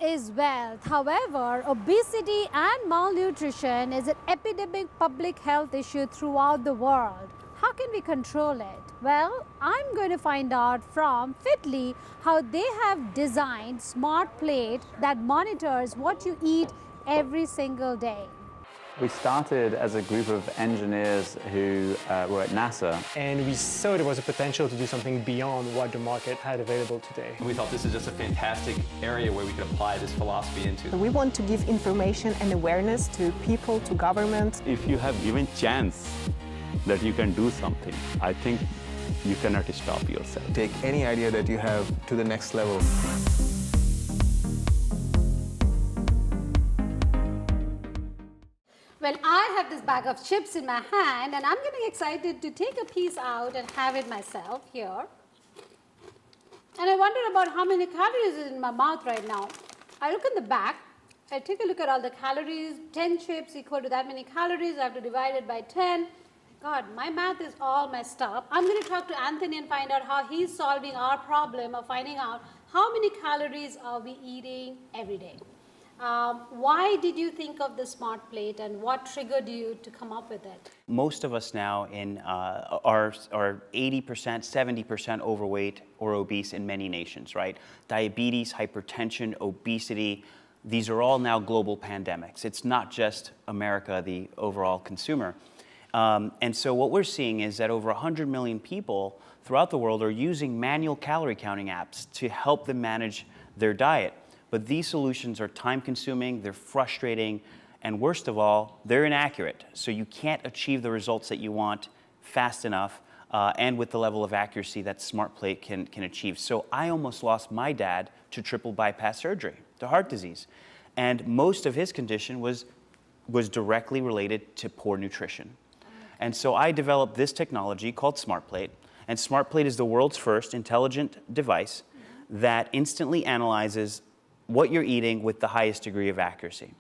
is wealth. However, obesity and malnutrition is an epidemic public health issue throughout the world. How can we control it? Well, I'm going to find out from Fitly how they have designed Smart Plate that monitors what you eat every single day. We started as a group of engineers who were at NASA. And we saw there was a potential to do something beyond what the market had available today. We thought this is just a fantastic area where we could apply this philosophy into. We want to give information and awareness to people, to government. If you have given chance that you can do something, I think you cannot stop yourself. Take any idea that you have to the next level. Well, I have this bag of chips in my hand and I'm getting excited to take a piece out and have it myself here. And I wonder about how many calories is in my mouth right now. I look in the back, I take a look at all the calories, 10 chips equal to that many calories, I have to divide it by 10. God, my math is all messed up. I'm going to talk to Anthony and find out how he's solving our problem of finding out how many calories are we eating every day. Why did you think of the Smart Plate and what triggered you to come up with it? Most of us now are 80%, 70% overweight or obese in many nations, right? Diabetes, hypertension, obesity, these are all now global pandemics. It's not just America, the overall consumer. And so what we're seeing is that over 100 million people throughout the world are using manual calorie counting apps to help them manage their diet. But these solutions are time-consuming, they're frustrating, and worst of all, they're inaccurate. So you can't achieve the results that you want fast enough and with the level of accuracy that Smart Plate can achieve. So I almost lost my dad to triple bypass surgery, to heart disease. And most of his condition was directly related to poor nutrition. And so I developed this technology called Smart Plate. And Smart Plate is the world's first intelligent device that instantly analyzes what you're eating with the highest degree of accuracy.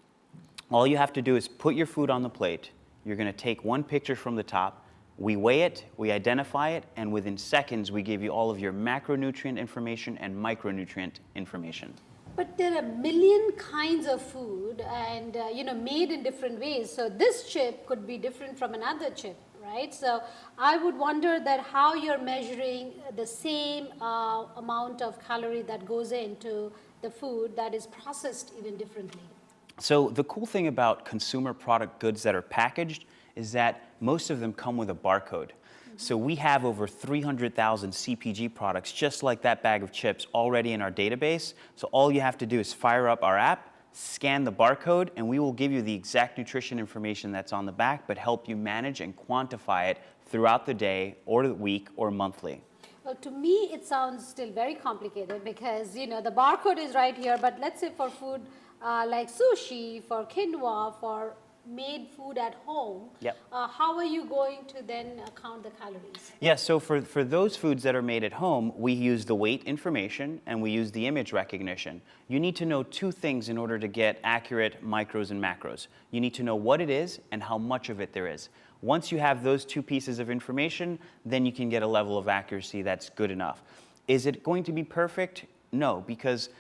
All you have to do is put your food on the plate. You're going to take one picture from the top. We weigh it, we identify it, and within seconds we give you all of your macronutrient information and micronutrient information. But there are a million kinds of food and made in different ways. So this chip could be different from another chip, right? So I would wonder that how you're measuring the same amount of calorie that goes into the food that is processed even differently. So the cool thing about consumer product goods that are packaged is that most of them come with a barcode. So we have over 300,000 CPG products just like that bag of chips already in our database. So all you have to do is fire up our app, scan the barcode, and we will give you the exact nutrition information that's on the back, but help you manage and quantify it throughout the day or the week or monthly. Well, to me, it sounds still very complicated because, the barcode is right here, but let's say for food like sushi, for quinoa, for made food at home, how are you going to then count the calories? Yeah, so for those foods that are made at home, we use the weight information and we use the image recognition. You need to know two things in order to get accurate micros and macros. You need to know what it is and how much of it there is. Once you have those two pieces of information, then you can get a level of accuracy that's good enough. Is it going to be perfect? No, because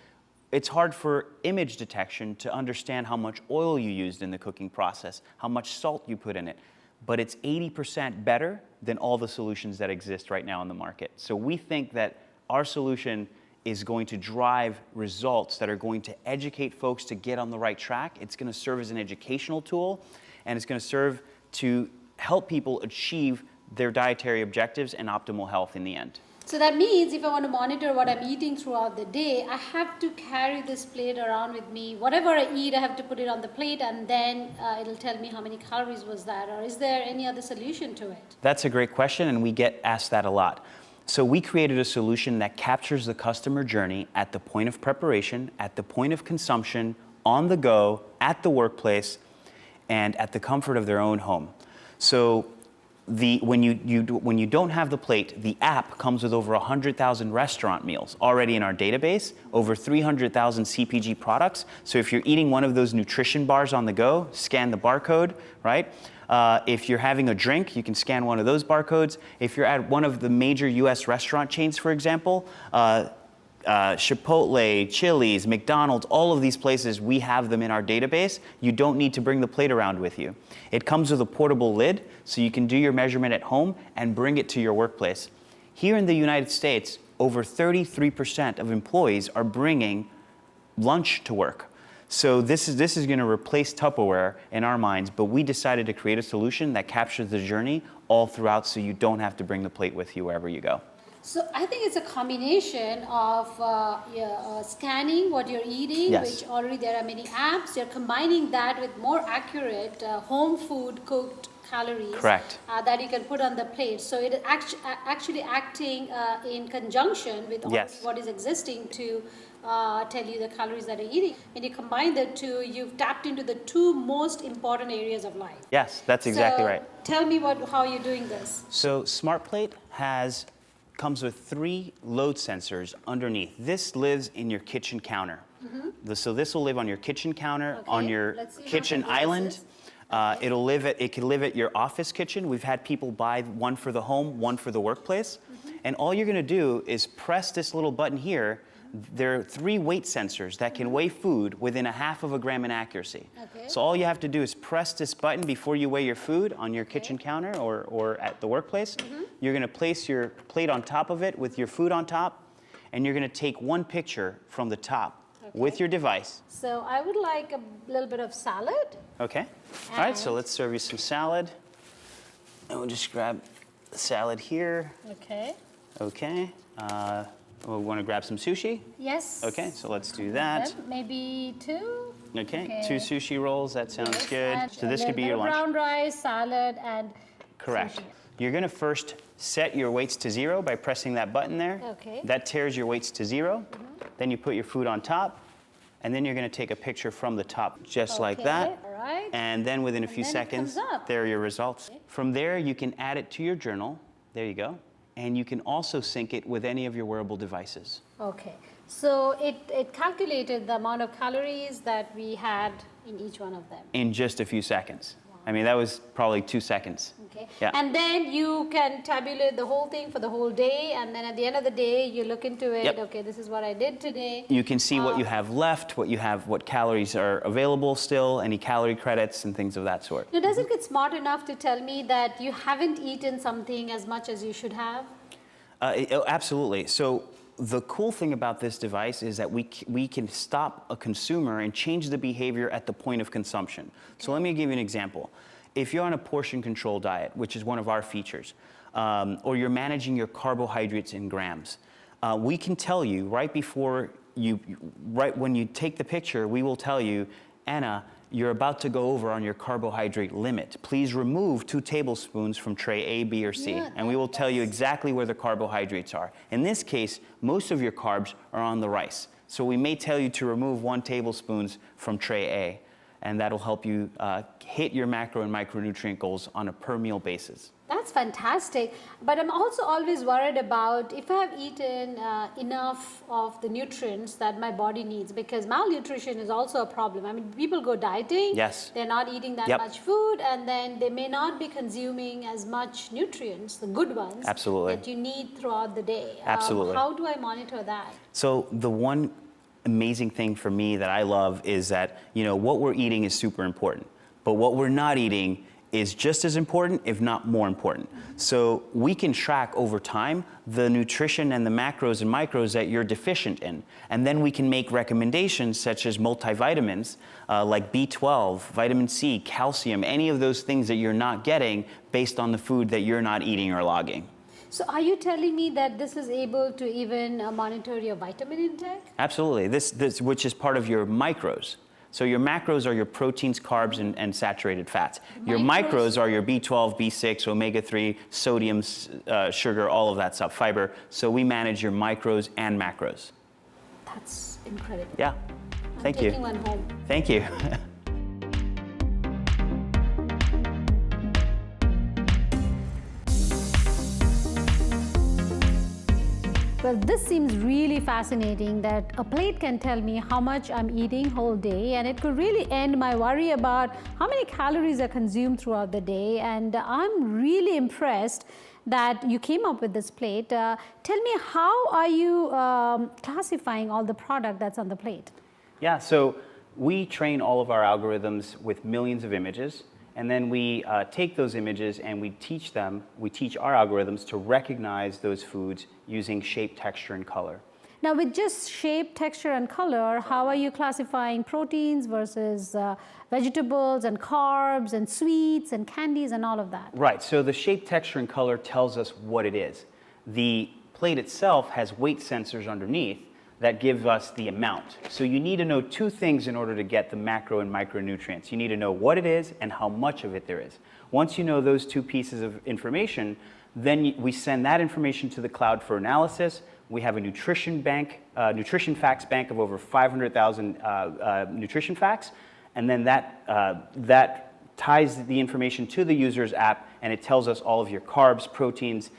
it's hard for image detection to understand how much oil you used in the cooking process, how much salt you put in it. But it's 80% better than all the solutions that exist right now in the market. So we think that our solution is going to drive results that are going to educate folks to get on the right track. It's going to serve as an educational tool, and it's going to serve to help people achieve their dietary objectives and optimal health in the end. So that means if I want to monitor what I'm eating throughout the day, I have to carry this plate around with me. Whatever I eat, I have to put it on the plate and then it'll tell me how many calories was that, or is there any other solution to it? That's a great question, and we get asked that a lot. So we created a solution that captures the customer journey at the point of preparation, at the point of consumption, on the go, at the workplace, and at the comfort of their own home. So when you don't have the plate, the app comes with over 100,000 restaurant meals already in our database, over 300,000 CPG products. So if you're eating one of those nutrition bars on the go, scan the barcode, right? If you're having a drink, you can scan one of those barcodes. If you're at one of the major US restaurant chains, for example, Chipotle, Chili's, McDonald's, all of these places, we have them in our database. You don't need to bring the plate around with you. It comes with a portable lid, so you can do your measurement at home and bring it to your workplace. Here in the United States, over 33% of employees are bringing lunch to work. So this is going to replace Tupperware in our minds, but we decided to create a solution that captures the journey all throughout, so you don't have to bring the plate with you wherever you go. So I think it's a combination of scanning what you're eating, Yes. which already there are many apps. You're combining that with more accurate home food cooked calories. Correct. That you can put on the plate. So it is actually acting in conjunction with all Yes. what is existing to tell you the calories that you're eating. When you combine the two, you've tapped into the two most important areas of life. Yes, that's exactly So right. Tell me how you're doing this. So SmartPlate comes with 3 load sensors underneath. This lives in your kitchen counter. So this will live on your kitchen counter, on Okay, your let's see how kitchen big this island. is. It can live at your office kitchen. We've had people buy one for the home, one for the workplace. And all you're gonna do is press this little button here. There are 3 weight sensors that can weigh food within 1/2 gram in accuracy. Okay. So all you have to do is press this button before you weigh your food on your kitchen counter or at the workplace. You're gonna place your plate on top of it with your food on top, and you're gonna take one picture from the top with your device. So I would like a little bit of salad. Okay? All right, so And- let's serve you some salad. And we'll just grab the salad here. Okay. Okay. We want to grab some sushi. Yes. Okay, so let's do that. Maybe 2. Okay, 2 sushi rolls, that sounds Yes, good. and So a this could be little your bit of lunch. brown rice, salad, and Correct. sushi. You're gonna first set your weights to 0 by pressing that button there. Okay. That tears your weights to 0. Then you put your food on top, and then you're gonna take a picture from the top, just like Okay, that. all right. And then within a few then it comes seconds, up. there are your results. From there, you can add it to your journal. There you go. And you can also sync it with any of your wearable devices. Okay. So it calculated the amount of calories that we had in each one of them. In just a few seconds. I mean, that was probably 2 seconds. Okay. Yeah. And then you can tabulate the whole thing for the whole day, and then at the end of the day, you look into it. Yep. Okay, this is what I did today. You can see what you have left, what calories are available still, any calorie credits and things of that sort. Now, does it get smart enough to tell me that you haven't eaten something as much as you should have? Absolutely. So the cool thing about this device is that we can stop a consumer and change the behavior at the point of consumption. So let me give you an example. If you're on a portion control diet, which is one of our features, or you're managing your carbohydrates in grams, we can tell you right when you take the picture, we will tell you, Anna, you're about to go over on your carbohydrate limit. Please remove 2 tablespoons from tray A, B, or C, Yeah, and we will tell you exactly where the carbohydrates are. In this case, most of your carbs are on the rice. So we may tell you to remove 1 tablespoon from tray A, and that'll help you hit your macro and micronutrient goals on a per meal basis. That's fantastic. But I'm also always worried about if I have eaten enough of the nutrients that my body needs, because malnutrition is also a problem. I mean, people go dieting, Yes. they're not eating that Yep. much food, and then they may not be consuming as much nutrients, the good ones, Absolutely. that you need throughout the day. Absolutely. How do I monitor that? So the one amazing thing for me that I love is that, what we're eating is super important, but what we're not eating is just as important, if not more important. So we can track over time the nutrition and the macros and micros that you're deficient in. And then we can make recommendations such as multivitamins, like B12, vitamin C, calcium, any of those things that you're not getting based on the food that you're not eating or logging. So are you telling me that this is able to even monitor your vitamin intake? Absolutely, this which is part of your macros. So your macros are your proteins, carbs, and saturated fats. Your micros are your B12, B6, omega-3, sodium, sugar, all of that stuff, fiber. So we manage your micros and macros. That's incredible. Yeah, thank I'm you. taking one home. Thank you. Well, this seems really fascinating that a plate can tell me how much I'm eating whole day, and it could really end my worry about how many calories are consumed throughout the day. And I'm really impressed that you came up with this plate. Tell me, how are you classifying all the product that's on the plate? Yeah, so we train all of our algorithms with millions of images, and then we take those images and we teach our algorithms to recognize those foods using shape, texture, and color. Now, with just shape, texture, and color, how are you classifying proteins versus vegetables and carbs and sweets and candies and all of that? Right, so the shape, texture, and color tells us what it is. The plate itself has weight sensors underneath that give us the amount. So you need to know two things in order to get the macro and micronutrients. You need to know what it is and how much of it there is. Once you know those two pieces of information, then we send that information to the cloud for analysis. We have a nutrition facts bank of over 500,000 nutrition facts, and then that ties the information to the user's app, and it tells us all of your carbs, proteins,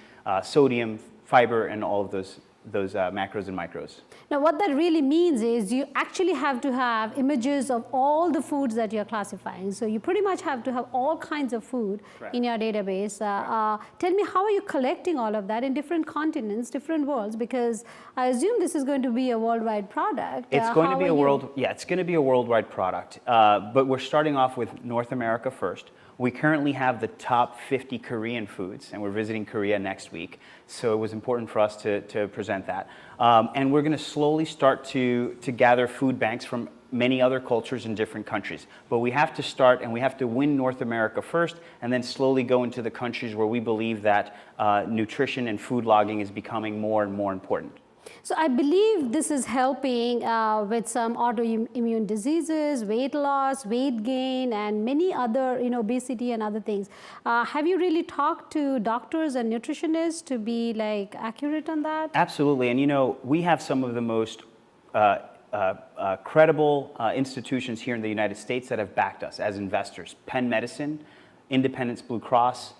sodium, fiber, and all of those macros and micros. Now, what that really means is you actually have to have images of all the foods that you're classifying. So you pretty much have to have all kinds of food in your database. Tell me, how are you collecting all of that in different continents, different worlds? Because I assume this is going to be a worldwide product. It's going to be it's going to be a worldwide product. But we're starting off with North America first. We currently have the top 50 Korean foods, and we're visiting Korea next week. So it was important for us to present that. And we're going to slowly start to gather food banks from many other cultures in different countries. But we have to start, and we have to win North America first, and then slowly go into the countries where we believe that nutrition and food logging is becoming more and more important. So I believe this is helping with some autoimmune diseases, weight loss, weight gain, and many other, obesity and other things. Have you really talked to doctors and nutritionists to be accurate on that? Absolutely, and we have some of the most credible institutions here in the United States that have backed us as investors. Penn Medicine, Independence Blue Cross,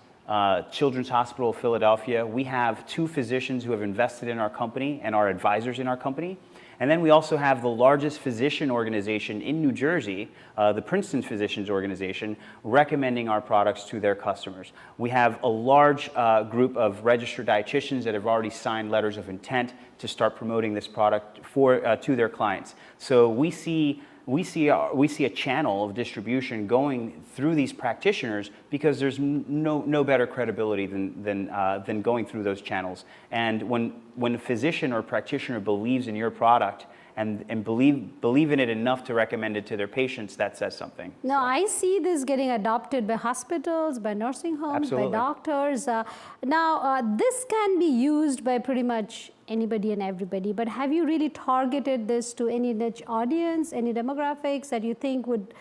Children's Hospital of Philadelphia. We have 2 physicians who have invested in our company and are advisors in our company. And then we also have the largest physician organization in New Jersey, the Princeton Physicians Organization, recommending our products to their customers. We have a large group of registered dietitians that have already signed letters of intent to start promoting this product to their clients. So we see a channel of distribution going through these practitioners because there's no better credibility than going through those channels. And when a physician or practitioner believes in your product and believe in it enough to recommend it to their patients, that says something. Now, I see this getting adopted by hospitals, by nursing homes, Absolutely. by doctors. This can be used by pretty much anybody and everybody, but have you really targeted this to any niche audience, any demographics that you think would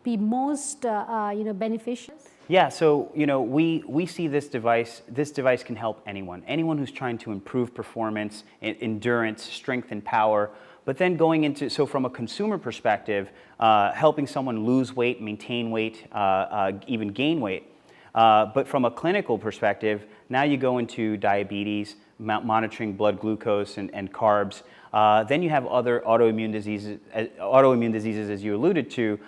be most beneficial? Yeah, so we see this device can help anyone who's trying to improve performance, endurance, strength, and power. But then so from a consumer perspective, helping someone lose weight, maintain weight, even gain weight. But from a clinical perspective, now you go into diabetes, monitoring blood glucose and carbs. Then you have other autoimmune diseases, as you alluded to.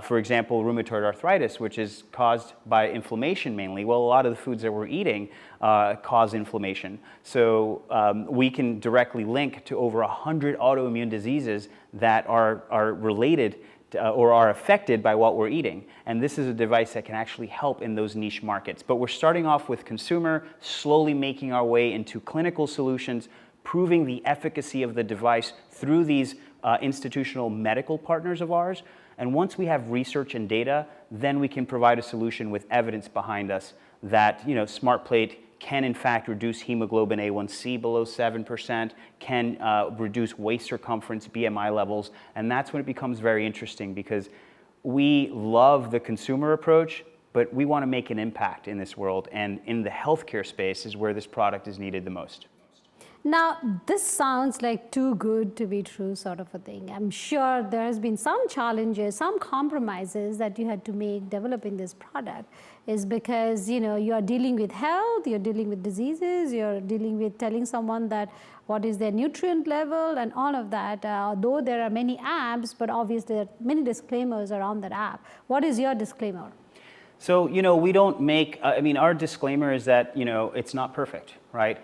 For example, rheumatoid arthritis, which is caused by inflammation mainly. Well, a lot of the foods that we're eating cause inflammation. So we can directly link to over 100 autoimmune diseases that are related or are affected by what we're eating. And this is a device that can actually help in those niche markets. But we're starting off with consumer, slowly making our way into clinical solutions, proving the efficacy of the device through these institutional medical partners of ours. And once we have research and data, then we can provide a solution with evidence behind us that SmartPlate can in fact reduce hemoglobin A1C below 7%, can reduce waist circumference, BMI levels, and that's when it becomes very interesting because we love the consumer approach, but we want to make an impact in this world, and in the healthcare space is where this product is needed the most. Now, this sounds like too good to be true sort of a thing. I'm sure there has been some challenges, some compromises that you had to make developing this product is because, you are dealing with health, you're dealing with diseases, you're dealing with telling someone that what is their nutrient level and all of that. Though there are many apps, but obviously there are many disclaimers around that app. What is your disclaimer? So, we don't make, our disclaimer is that, it's not perfect, right?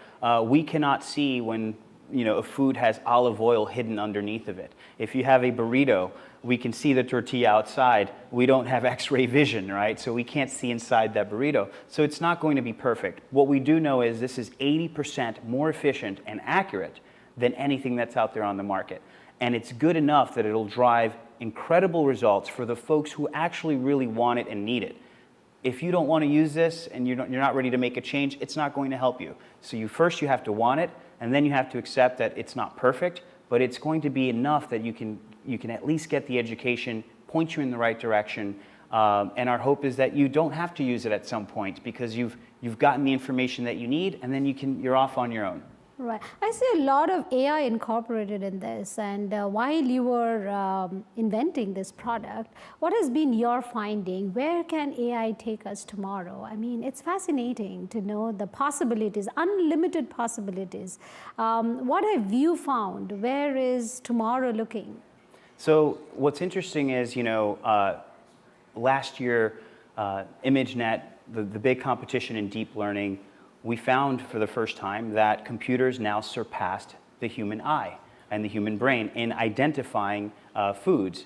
We cannot see when, a food has olive oil hidden underneath of it. If you have a burrito, we can see the tortilla outside. We don't have X-ray vision, right? So we can't see inside that burrito. So it's not going to be perfect. What we do know is this is 80% more efficient and accurate than anything that's out there on the market. And it's good enough that it'll drive incredible results for the folks who actually really want it and need it. If you don't want to use this and you're not ready to make a change, it's not going to help you. So you have to want it, and then you have to accept that it's not perfect, but it's going to be enough that you can at least get the education, point you in the right direction, and our hope is that you don't have to use it at some point because you've gotten the information that you need, and then you're off on your own. Right. I see a lot of AI incorporated in this, and while you were inventing this product, what has been your finding? Where can AI take us tomorrow? I mean, it's fascinating to know the possibilities, unlimited possibilities. What have you found? Where is tomorrow looking? So what's interesting is, last year, ImageNet, the big competition in deep learning, we found for the first time that computers now surpassed the human eye and the human brain in identifying foods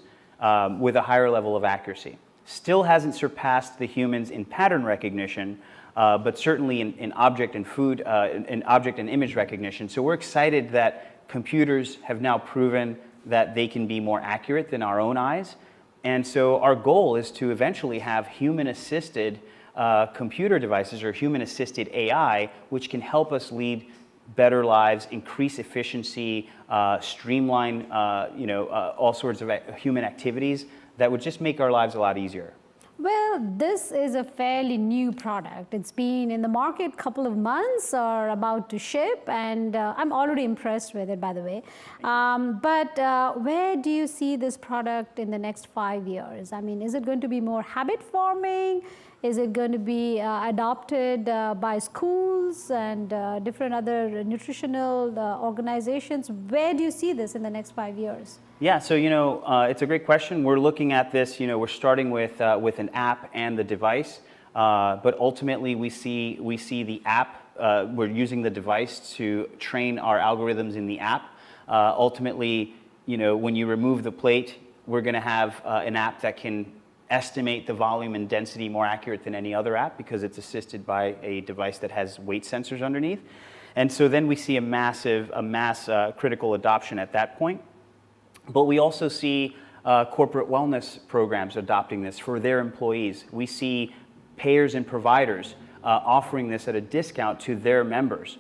with a higher level of accuracy. Still hasn't surpassed the humans in pattern recognition, but certainly in object and food, in object and image recognition. So we're excited that computers have now proven that they can be more accurate than our own eyes. And so our goal is to eventually have human-assisted computer devices or human-assisted AI, which can help us lead better lives, increase efficiency, streamline, all sorts of human activities that would just make our lives a lot easier. Well, this is a fairly new product. It's been in the market a couple of months or about to ship, and I'm already impressed with it, by the way. But where do you see this product in the next 5 years? I mean, is it going to be more habit forming? Is it going to be adopted by schools and different other nutritional organizations? Where do you see this in the next 5 years? Yeah, so it's a great question. We're looking at this. We're starting with an app and the device, but ultimately we see the app. We're using the device to train our algorithms in the app. Ultimately, when you remove the plate, we're going to have an app that can estimate the volume and density more accurate than any other app because it's assisted by a device that has weight sensors underneath. And so then we see a mass critical adoption at that point. But we also see corporate wellness programs adopting this for their employees. We see payers and providers offering this at a discount to their members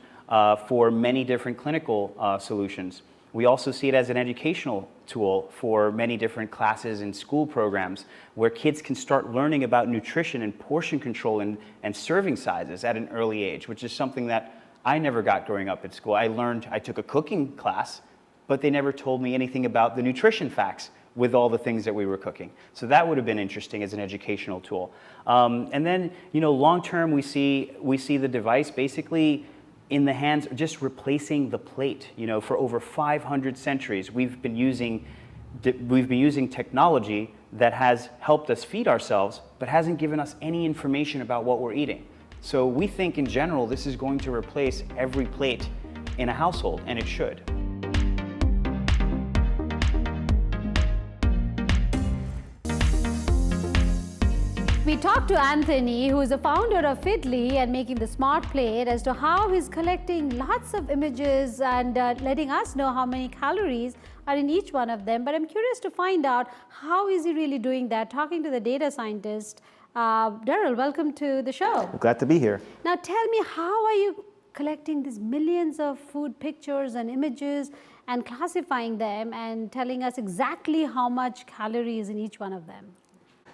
for many different clinical solutions. We also see it as an educational tool for many different classes and school programs where kids can start learning about nutrition and portion control and serving sizes at an early age, which is something that I never got growing up at school. I took a cooking class, but they never told me anything about the nutrition facts with all the things that we were cooking. So that would have been interesting as an educational tool. And then, long term, we see the device basically in the hands, just replacing the plate. For over 500 centuries, we've been using technology that has helped us feed ourselves, but hasn't given us any information about what we're eating. So we think in general, this is going to replace every plate in a household, and it should. We talked to Anthony, who is the founder of Fitly and making the smart plate, as to how he's collecting lots of images and letting us know how many calories are in each one of them. But I'm curious to find out how is he really doing that, talking to the data scientist. Daryl, welcome to the show. Glad to be here. Now tell me, how are you collecting these millions of food pictures and images and classifying them and telling us exactly how much calories in each one of them?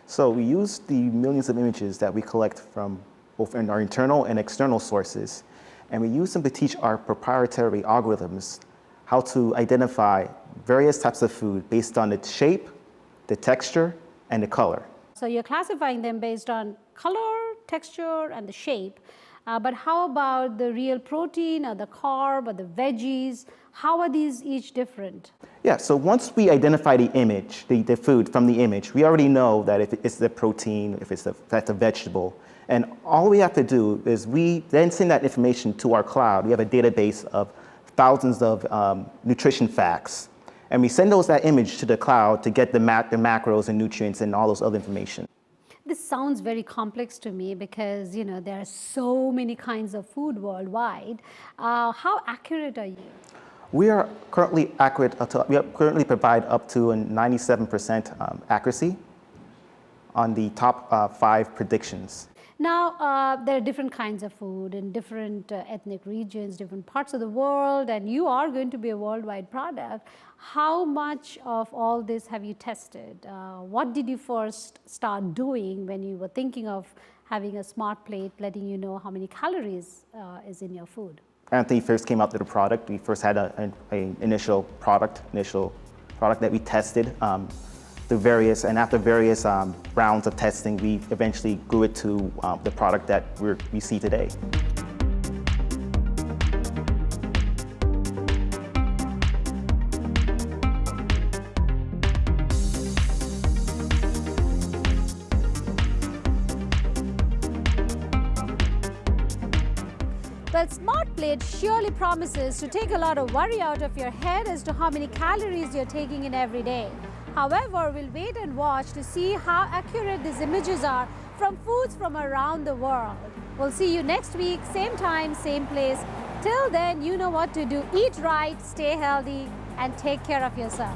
So we use the millions of images that we collect from both our internal and external sources, and we use them to teach our proprietary algorithms how to identify various types of food based on its shape, the texture, and the color. So you're classifying them based on color, texture, and the shape. But how about the real protein or the carb or the veggies? How are these each different? Yeah, so once we identify the image, the food from the image, we already know that if it's the protein, if that's a vegetable. And all we have to do is we then send that information to our cloud. We have a database of thousands of nutrition facts. And we send that image to the cloud to get the macros and nutrients and all those other information. This sounds very complex to me because, you know, there are so many kinds of food worldwide. How accurate are you? We are currently accurate. We currently provide up to a 97% accuracy on the top 5 predictions. Now, there are different kinds of food in different ethnic regions, different parts of the world, and you are going to be a worldwide product. How much of all this have you tested? What did you first start doing when you were thinking of having a smart plate letting you know how many calories is in your food? Anthony first came out with the product. We first had an initial product that we tested. After various rounds of testing, we eventually grew it to the product that we see today. Well, Smart Plate surely promises to take a lot of worry out of your head as to how many calories you're taking in every day. However, we'll wait and watch to see how accurate these images are from foods from around the world. We'll see you next week, same time, same place. Till then, you know what to do. Eat right, stay healthy, and take care of yourself.